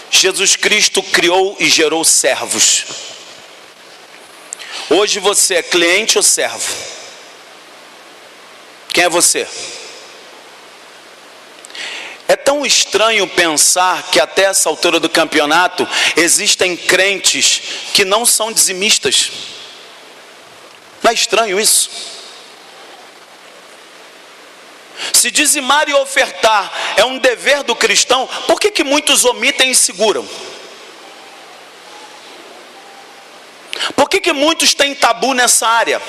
Jesus Cristo criou e gerou servos. Hoje você é cliente ou servo? Quem é você? É tão estranho pensar que até essa altura do campeonato existem crentes que não são dizimistas. Não é estranho isso? Se dizimar e ofertar é um dever do cristão, por que muitos omitem e seguram? Por que muitos têm tabu nessa área?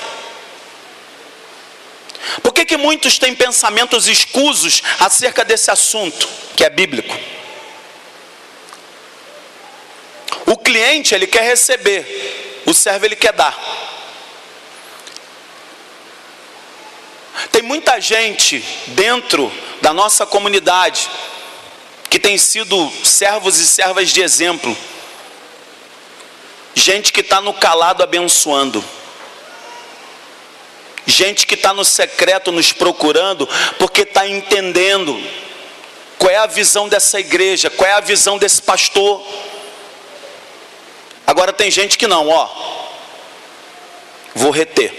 Por que muitos têm pensamentos escusos acerca desse assunto, que é bíblico? O cliente, ele quer receber, o servo, ele quer dar. Tem muita gente dentro da nossa comunidade que tem sido servos e servas de exemplo. Gente que está no calado abençoando. Gente que está no secreto nos procurando, porque está entendendo qual é a visão dessa igreja, qual é a visão desse pastor. Agora tem gente que não, vou reter.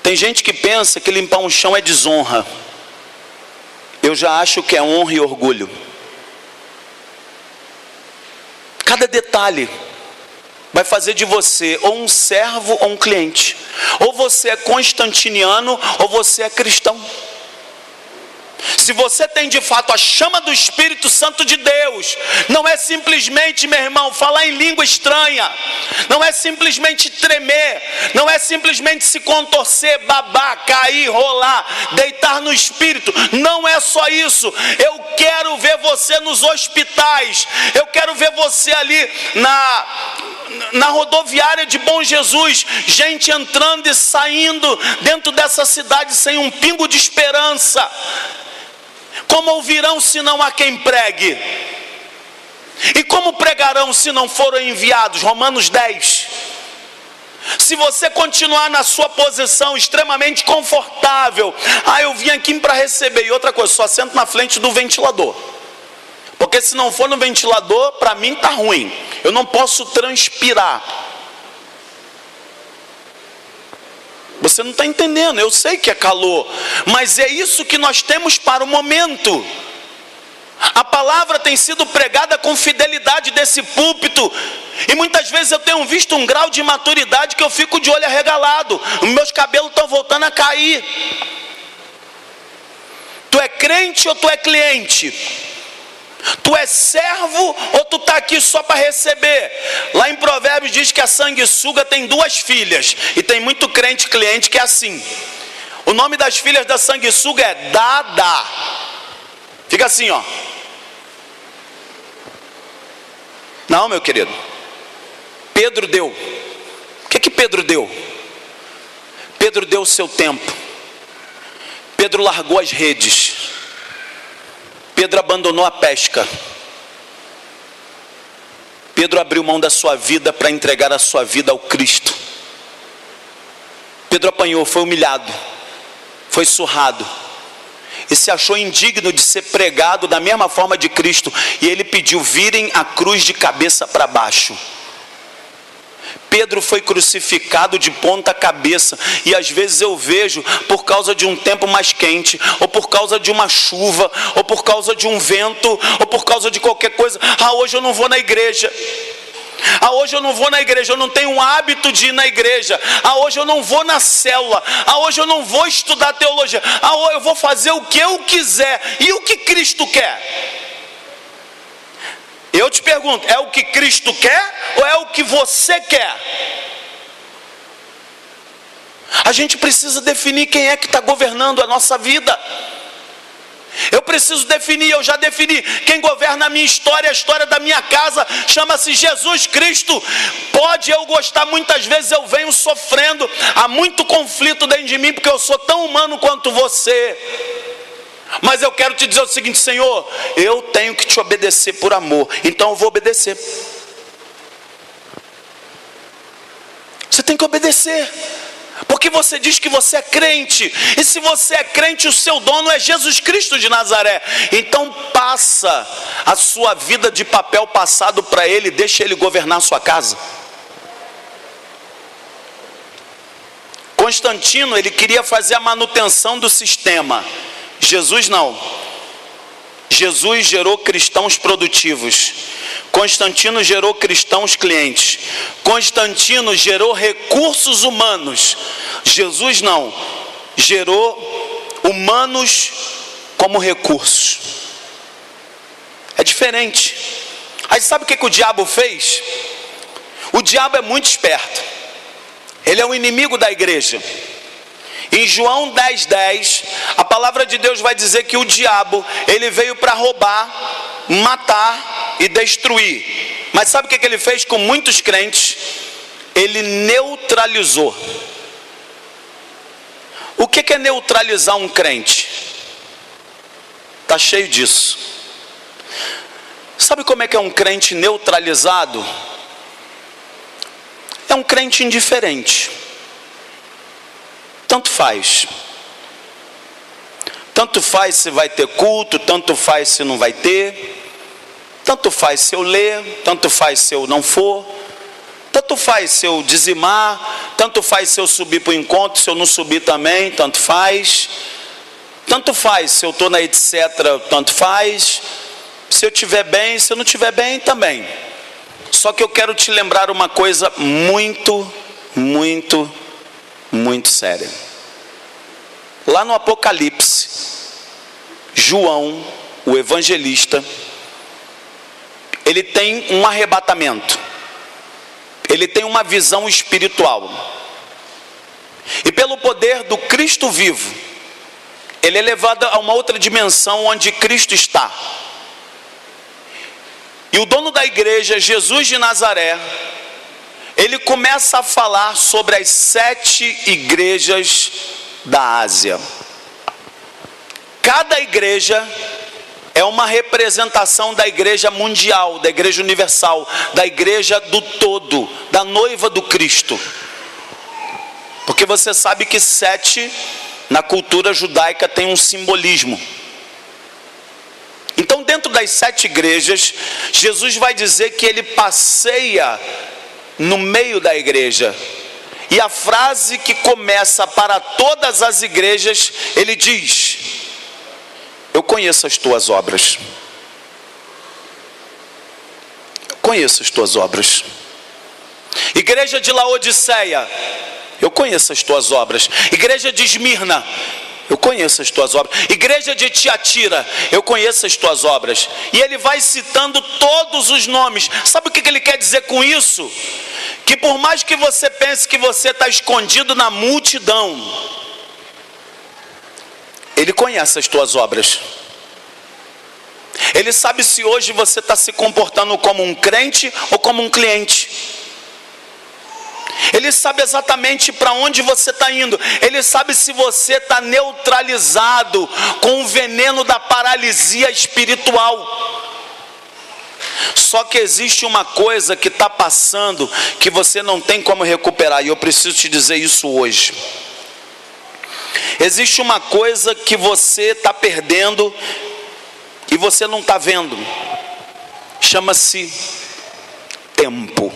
Tem gente que pensa que limpar um chão é desonra. Eu já acho que é honra e orgulho. Cada detalhe vai fazer de você ou um servo ou um cliente. Ou você é constantiniano ou você é cristão. Se você tem de fato a chama do Espírito Santo de Deus, não é simplesmente, meu irmão, falar em língua estranha, não é simplesmente tremer, não é simplesmente se contorcer, babar, cair, rolar, deitar no Espírito, não é só isso. Eu quero ver você nos hospitais, eu quero ver você ali na rodoviária de Bom Jesus, gente entrando e saindo dentro dessa cidade sem um pingo de esperança. Como ouvirão se não há quem pregue? E como pregarão se não foram enviados? Romanos 10. Se você continuar na sua posição extremamente confortável, eu vim aqui para receber, e outra coisa, só sento na frente do ventilador, porque se não for no ventilador, para mim está ruim, eu não posso transpirar. Você não está entendendo, eu sei que é calor, mas é isso que nós temos para o momento. A palavra tem sido pregada com fidelidade desse púlpito, e muitas vezes eu tenho visto um grau de maturidade que eu fico de olho arregalado, meus cabelos estão voltando a cair. Tu é crente ou tu é cliente? Tu é servo ou tu está aqui só para receber? Lá em Provérbios diz que a sanguessuga tem 2 filhas. E tem muito crente cliente que é assim. O nome das filhas da sanguessuga é Dá. Fica assim, Não, meu querido. Pedro deu. O que Pedro deu? Pedro deu o seu tempo. Pedro largou as redes. Pedro abandonou a pesca. Pedro abriu mão da sua vida para entregar a sua vida ao Cristo. Pedro apanhou, foi humilhado, foi surrado. e se achou indigno de ser pregado da mesma forma de Cristo, e ele pediu: virem a cruz de cabeça para baixo. Pedro foi crucificado de ponta cabeça, e às vezes eu vejo, por causa de um tempo mais quente, ou por causa de uma chuva, ou por causa de um vento, ou por causa de qualquer coisa: hoje eu não vou na igreja. Hoje eu não vou na igreja, eu não tenho um hábito de ir na igreja. Hoje eu não vou na célula. Hoje eu não vou estudar teologia. Hoje eu vou fazer o que eu quiser. E o que Cristo quer? Eu te pergunto, é o que Cristo quer ou é o que você quer? A gente precisa definir quem é que está governando a nossa vida. Eu preciso definir, eu já defini. Quem governa a minha história, a história da minha casa, chama-se Jesus Cristo. Pode eu gostar, muitas vezes eu venho sofrendo, há muito conflito dentro de mim, porque eu sou tão humano quanto você. Mas eu quero te dizer o seguinte: Senhor, eu tenho que te obedecer por amor, então eu vou obedecer. Você tem que obedecer, porque você diz que você é crente, e se você é crente, o seu dono é Jesus Cristo de Nazaré. Então passa a sua vida de papel passado para Ele, deixa Ele governar a sua casa. Constantino, ele queria fazer a manutenção do sistema. Jesus não. Jesus gerou cristãos produtivos. Constantino gerou cristãos clientes. Constantino gerou recursos humanos. Jesus não. Gerou humanos como recursos. É diferente. Aí sabe o que o diabo fez? O diabo é muito esperto. Ele é o inimigo da igreja. Em João 10:10, a palavra de Deus vai dizer que o diabo, ele veio para roubar, matar e destruir. Mas sabe o que ele fez com muitos crentes? Ele neutralizou. O que é neutralizar um crente? Está cheio disso. Sabe como é que é um crente neutralizado? É um crente indiferente. Tanto faz. Tanto faz se vai ter culto, tanto faz se não vai ter. Tanto faz se eu ler, tanto faz se eu não for. Tanto faz se eu dizimar, tanto faz se eu subir para o encontro, se eu não subir também, tanto faz. Tanto faz se eu estou na etc, tanto faz. Se eu estiver bem, se eu não estiver bem, também. Só que eu quero te lembrar uma coisa muito séria. Lá no Apocalipse, João, o evangelista, ele tem um arrebatamento. Ele tem uma visão espiritual. E pelo poder do Cristo vivo, ele é levado a uma outra dimensão onde Cristo está. E o dono da igreja, Jesus de Nazaré, ele começa a falar sobre as 7 igrejas da Ásia. Cada igreja é uma representação da igreja mundial, da igreja universal, da igreja do todo, da noiva do Cristo. Porque você sabe que 7, na cultura judaica, tem um simbolismo. Então, dentro das 7 igrejas, Jesus vai dizer que ele passeia no meio da igreja. E a frase que começa para todas as igrejas, ele diz: eu conheço as tuas obras. Eu conheço as tuas obras. Igreja de Laodiceia, eu conheço as tuas obras. Igreja de Esmirna, eu conheço as tuas obras. Igreja de Tiatira, eu conheço as tuas obras. E ele vai citando todos os nomes. Sabe o que ele quer dizer com isso? Que por mais que você pense que você está escondido na multidão, ele conhece as tuas obras. Ele sabe se hoje você está se comportando como um crente ou como um cliente. Ele sabe exatamente para onde você está indo. Ele sabe se você está neutralizado com o veneno da paralisia espiritual. Só que existe uma coisa que está passando, que você não tem como recuperar. E eu preciso te dizer isso hoje. Existe uma coisa que você está perdendo e você não está vendo. Chama-se tempo.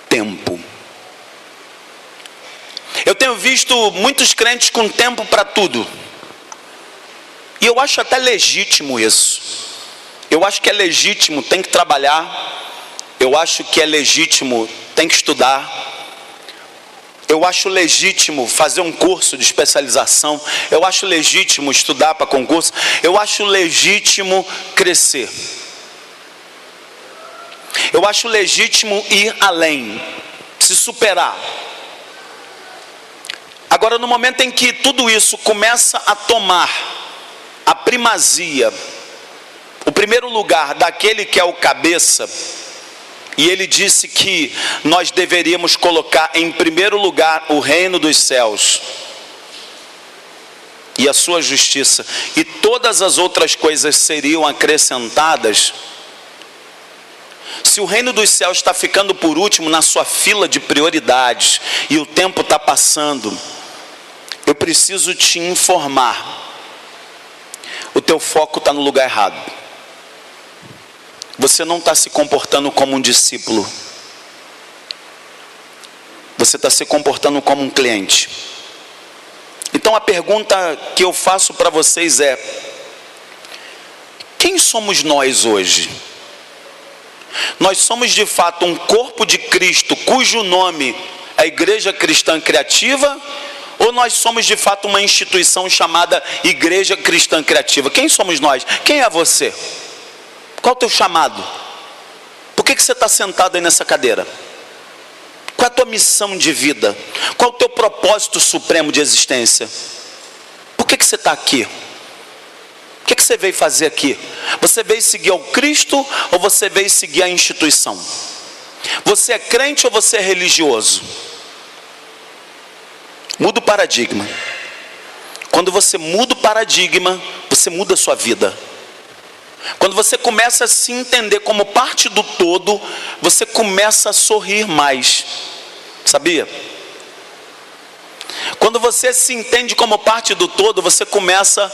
Tempo. Eu tenho visto muitos crentes com tempo para tudo. E eu acho até legítimo isso. Eu acho que é legítimo, tem que trabalhar. Eu acho que é legítimo, tem que estudar. Eu acho legítimo fazer um curso de especialização. Eu acho legítimo estudar para concurso. Eu acho legítimo crescer. Eu acho legítimo ir além, se superar. Agora, no momento em que tudo isso começa a tomar a primazia, o primeiro lugar daquele que é o cabeça, e ele disse que nós deveríamos colocar em primeiro lugar o reino dos céus e a sua justiça, e todas as outras coisas seriam acrescentadas. Se o reino dos céus está ficando por último na sua fila de prioridades e o tempo está passando, eu preciso te informar: o teu foco está no lugar errado. Você não está se comportando como um discípulo. Você está se comportando como um cliente. Então a pergunta que eu faço para vocês é: quem somos nós hoje? Nós somos de fato um corpo de Cristo, cujo nome é a Igreja Cristã Criativa? Ou nós somos de fato uma instituição chamada Igreja Cristã Criativa? Quem somos nós? Quem é você? Qual é o teu chamado? Por que você está sentado aí nessa cadeira? Qual é a tua missão de vida? Qual é o teu propósito supremo de existência? Por que você está aqui? O que você veio fazer aqui? Você veio seguir ao Cristo ou você veio seguir a instituição? Você é crente ou você é religioso? Muda o paradigma. Quando você muda o paradigma, você muda a sua vida. Quando você começa a se entender como parte do todo, você começa a sorrir mais. Sabia? Quando você se entende como parte do todo, você começa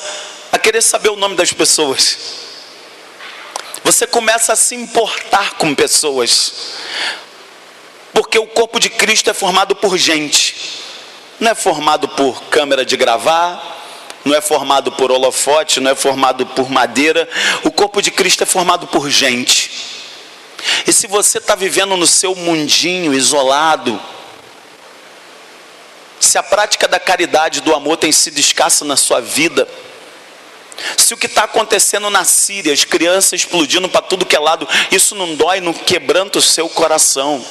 a querer saber o nome das pessoas. Você começa a se importar com pessoas. Porque o corpo de Cristo é formado por gente. Não é formado por câmera de gravar, não é formado por holofote, não é formado por madeira. O corpo de Cristo é formado por gente. E se você está vivendo no seu mundinho isolado, se a prática da caridade, do amor tem sido escassa na sua vida, se o que está acontecendo na Síria, as crianças explodindo para tudo que é lado, isso não dói, não quebranta o seu coração.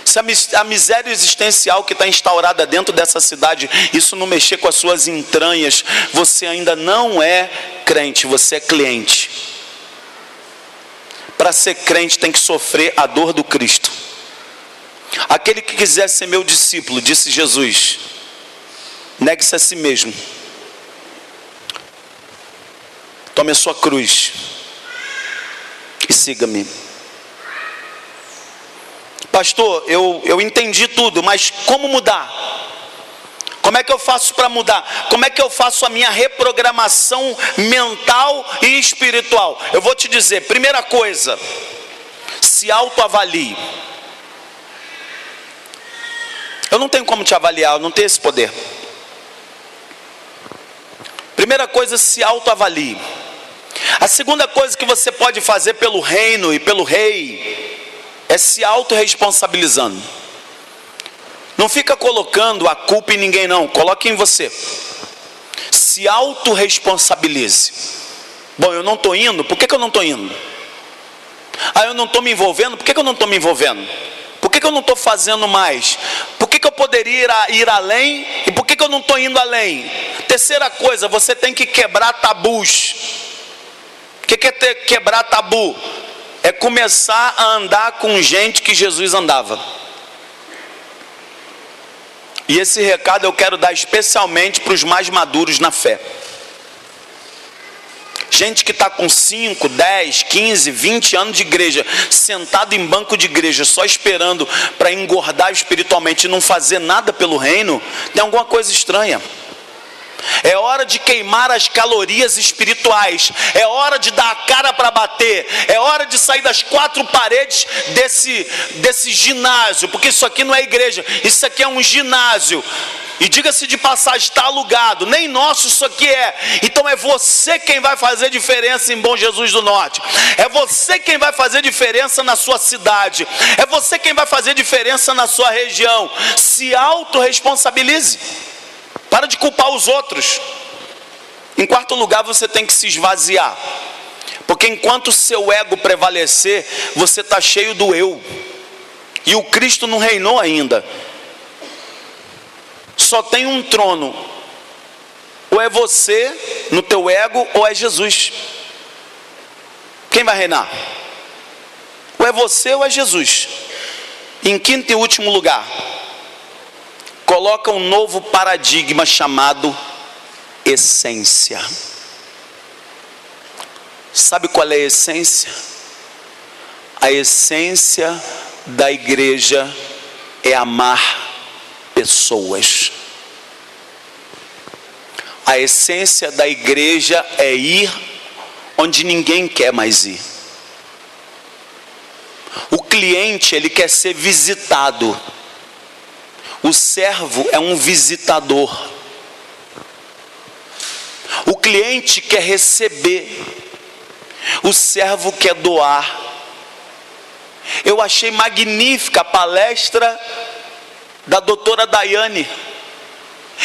Se a miséria existencial que está instaurada dentro dessa cidade, isso não mexer com as suas entranhas, você ainda não é crente, você é cliente. Para ser crente tem que sofrer a dor do Cristo. Aquele que quiser ser meu discípulo, disse Jesus, negue-se a si mesmo. Tome a sua cruz e siga-me. Pastor, eu entendi tudo, mas como mudar? Como é que eu faço para mudar? Como é que eu faço a minha reprogramação mental e espiritual? Eu vou te dizer, primeira coisa, se autoavalie. Eu não tenho como te avaliar, eu não tenho esse poder. Primeira coisa, se autoavalie. A segunda coisa que você pode fazer pelo reino e pelo rei é se autorresponsabilizando. Não fica colocando a culpa em ninguém não, coloque em você. Se autorresponsabilize. Bom, eu não estou indo, por que eu não estou indo? Eu não estou me envolvendo, por que eu não estou me envolvendo? Por que eu não estou fazendo mais? Por que eu poderia ir além e por que eu não estou indo além? Terceira coisa, você tem que quebrar tabus. O que é quebrar tabu? É começar a andar com gente que Jesus andava. E esse recado eu quero dar especialmente para os mais maduros na fé. Gente que está com 5, 10, 15, 20 anos de igreja, sentado em banco de igreja, só esperando para engordar espiritualmente e não fazer nada pelo reino, tem alguma coisa estranha. É hora de queimar as calorias espirituais, é hora de dar a cara para bater, é hora de sair das quatro paredes desse ginásio, porque isso aqui não é igreja, isso aqui é um ginásio. E diga-se de passagem, está alugado, nem nosso isso aqui é. Então é você quem vai fazer diferença em Bom Jesus do Norte. É você quem vai fazer diferença na sua cidade. É você quem vai fazer diferença na sua região. Se autorresponsabilize. Para de culpar os outros. Em quarto lugar, você tem que se esvaziar. Porque enquanto o seu ego prevalecer, você está cheio do eu. E o Cristo não reinou ainda. Só tem um trono. Ou é você no teu ego, ou é Jesus. Quem vai reinar? Ou é você ou é Jesus. Em quinto e último lugar, coloca um novo paradigma chamado essência. Sabe qual é a essência? A essência da igreja é amar pessoas. A essência da igreja é ir onde ninguém quer mais ir. O cliente, ele quer ser visitado. O servo é um visitador. O cliente quer receber. O servo quer doar. Eu achei magnífica a palestra da doutora Daiane.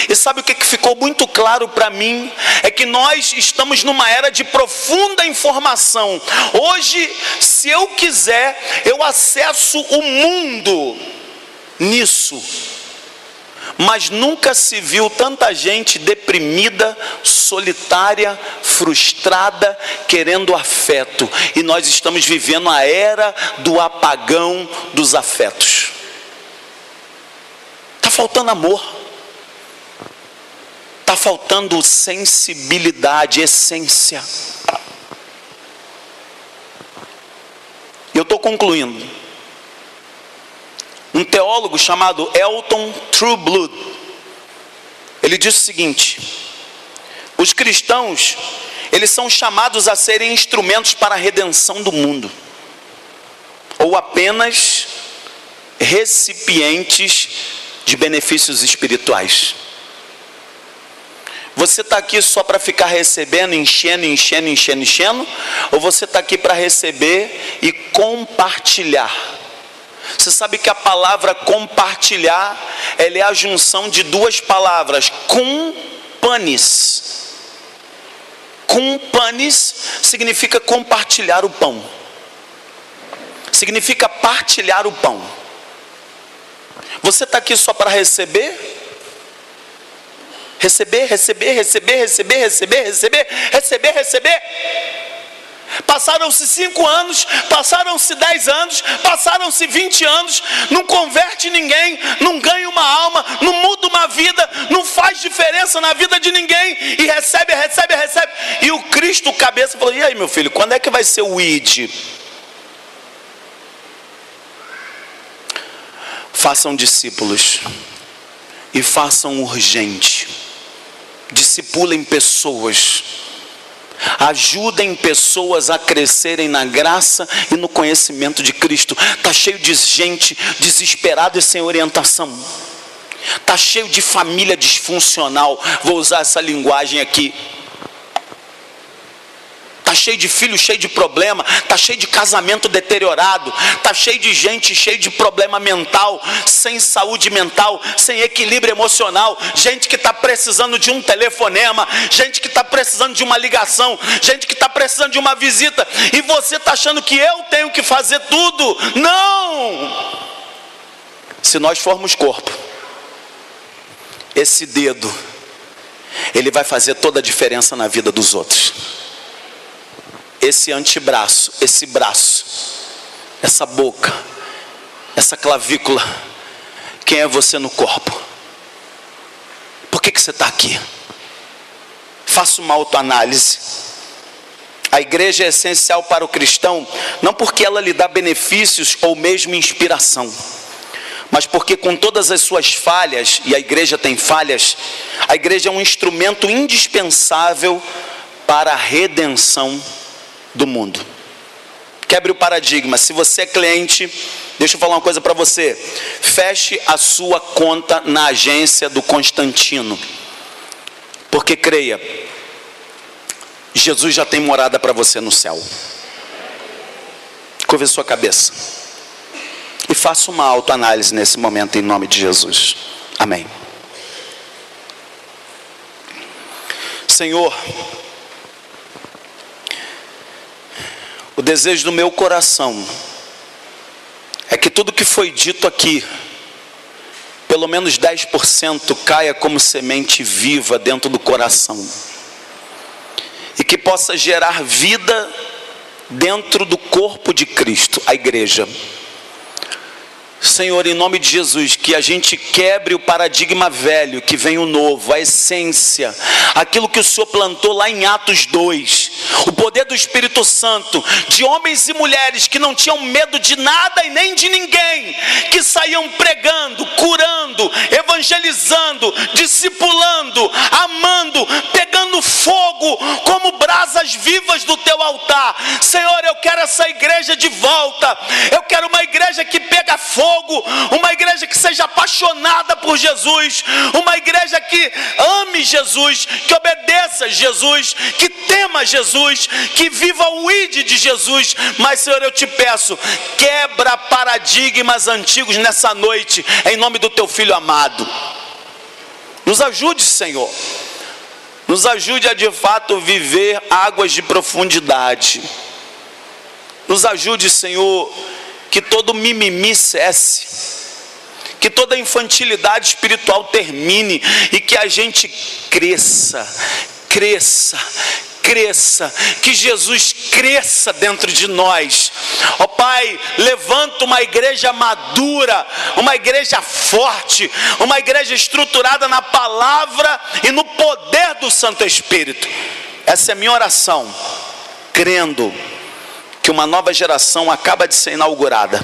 E sabe o que ficou muito claro para mim? É que nós estamos numa era de profunda informação. Hoje, se eu quiser, eu acesso o mundo nisso. Mas nunca se viu tanta gente deprimida, solitária, frustrada, querendo afeto. E nós estamos vivendo a era do apagão dos afetos. Está faltando amor. Está faltando sensibilidade, essência. Eu estou concluindo. Um teólogo chamado Elton Trueblood, ele diz o seguinte: os cristãos, eles são chamados a serem instrumentos para a redenção do mundo, ou apenas recipientes de benefícios espirituais. Você está aqui só para ficar recebendo, enchendo, ou você está aqui para receber e compartilhar? Você sabe que a palavra compartilhar, ela é a junção de duas palavras, cumpanis. Cumpanis significa compartilhar o pão. Significa partilhar o pão. Você está aqui só para receber? Receber. Passaram-se 5 anos, passaram-se 10 anos, passaram-se 20 anos, não converte ninguém, não ganha uma alma, não muda uma vida, não faz diferença na vida de ninguém, e recebe. E o Cristo, cabeça, falou: e aí, meu filho, quando é que vai ser o ID? Façam discípulos, e façam urgente. Discipulem pessoas, ajudem pessoas a crescerem na graça e no conhecimento de Cristo. Está cheio de gente desesperada e sem orientação. Está cheio de família disfuncional. Vou usar essa linguagem aqui. Está cheio de filho, cheio de problema. Está cheio de casamento deteriorado. Está cheio de gente, cheio de problema mental, sem saúde mental, sem equilíbrio emocional. Gente que está precisando de um telefonema, gente que está precisando de uma ligação, gente que está precisando de uma visita. E você está achando que eu tenho que fazer tudo? Não! Se nós formos corpo, esse dedo, ele vai fazer toda a diferença na vida dos outros. Esse antebraço, esse braço, essa boca, essa clavícula, quem é você no corpo? Por que você está aqui? Faça uma autoanálise. A igreja é essencial para o cristão, não porque ela lhe dá benefícios ou mesmo inspiração, mas porque com todas as suas falhas, e a igreja tem falhas, a igreja é um instrumento indispensável para a redenção do mundo. Quebre o paradigma. Se você é cliente, deixa eu falar uma coisa para você: feche a sua conta na agência do Constantino, porque creia, Jesus já tem morada para você no céu. Curve a sua cabeça e faça uma autoanálise nesse momento, em nome de Jesus. Amém. Senhor, o desejo do meu coração é que tudo que foi dito aqui, pelo menos 10% caia como semente viva dentro do coração, e que possa gerar vida dentro do corpo de Cristo, a igreja. Senhor, em nome de Jesus, que a gente quebre o paradigma velho, que vem o novo, a essência, aquilo que o Senhor plantou lá em Atos 2, o poder do Espírito Santo, de homens e mulheres que não tinham medo de nada e nem de ninguém, que saíam pregando, curando, evangelizando, discipulando, amando, pegando fogo como brasas vivas do teu altar. Senhor, eu quero essa igreja de volta. Eu quero uma igreja que pega fogo, uma igreja que seja apaixonada por Jesus, uma igreja que ame Jesus, que obedeça Jesus, que tema Jesus, que viva o ID de Jesus. Mas, Senhor, eu te peço, quebra paradigmas antigos nessa noite, em nome do teu Filho amado. Nos ajude, Senhor, nos ajude a de fato viver águas de profundidade. Nos ajude, Senhor, que todo mimimi cesse, que toda infantilidade espiritual termine, e que a gente cresça, que Jesus cresça dentro de nós. Ó Pai, levanta uma igreja madura, uma igreja forte, uma igreja estruturada na palavra e no poder do Santo Espírito. Essa é a minha oração, crendo que uma nova geração acaba de ser inaugurada,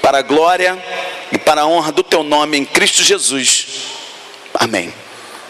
para a glória e para a honra do teu nome, em Cristo Jesus. Amém.